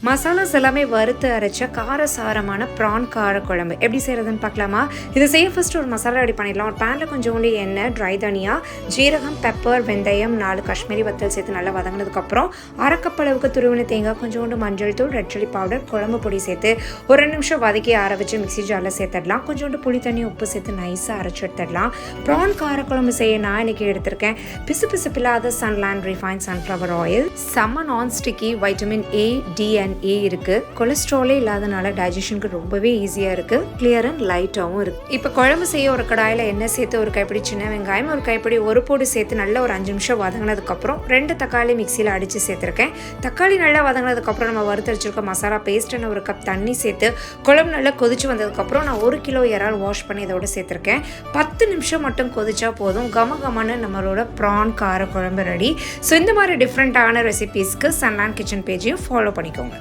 மசாலாஸ் எல்லாமே வறுத்து அரைச்ச காரசாரமான ப்ரான் காரக்குழம்பு எப்படி செய்கிறதுன்னு பார்க்கலாமா? இது செய்ய ஃபஸ்ட்டு ஒரு மசாலா ரெடி பண்ணிடலாம். ஒரு பேனில் கொஞ்சோண்டு எண்ணெய், ட்ரை தனியா, ஜீரகம், பெப்பர், வெந்தயம், 4 காஷ்மீரி வத்தல் சேர்த்து நல்லா வதங்கினதுக்கப்புறம் அரைக்கப்பளவுக்கு துருவின தேங்காய், கொஞ்சோண்டு மஞ்சள் தூள், ரெட் சில்லி பவுடர், குழம்பு பொடி சேர்த்து ஒரு 2 நிமிஷம் வதக்கி ஆற வச்சு மிக்ஸி ஜாரில் சேர்த்துடலாம். கொஞ்சோண்டு புளி தண்ணி, உப்பு சேர்த்து நைஸாக அரைச்சி எடுத்துடலாம். ப்ரான் காரக்குழம்பு செய்ய நான் இன்றைக்கி எடுத்திருக்கேன் பிசுபிசுப்பில்லாத சன்லேண்ட் ரிஃபைன் சன்ஃப்ளவர் ஆயில். செம்ம நான்ஸ்டிக்கி, வைட்டமின் ஏ, டி ஏ இருக்கு. கொலஸ்ட்ராலே இல்லாதனால டைஜஷனுக்கு ரொம்பவே ஈஸியா இருக்கு. கிளியர் அண்ட் லைட்டாகவும் இருக்கு. இப்போ குழம்பு செய்ய ஒரு கடாயில் எண்ணெய் சேர்த்து ஒரு கைப்பிடி சின்ன வெங்காயம், ஒரு கைப்பிடி ஒரு போடு சேர்த்து நல்லா ஒரு 5 நிமிஷம் வதங்கினதுக்கு அப்புறம் 2 தக்காளி மிக்சியில் அடிச்சு சேர்த்திருக்கேன். தக்காளி நல்லா வதங்கினதுக்கு அப்புறம் நம்ம வறுத்தரிச்சிருக்க மசாலா பேஸ்ட்னு ஒரு கப் தண்ணி சேர்த்து குழம்பு நல்லா கொதிச்சு வந்ததுக்கு அப்புறம் நான் 1 கிலோ இறால் வாஷ் பண்ணி இதோட சேர்த்திருக்கேன். 10 நிமிஷம் மட்டும் கொதிச்சா போதும். கமகமான நம்மளோட ப்ரான் கார குழம்பு ரெடி. ஸோ இந்த மாதிரி டிஃப்ரெண்ட்டான ரெசிபீஸ்க்கு சன்லேண்ட் கிச்சன் பேஜையும் ஃபாலோ பண்ணிக்கோங்க.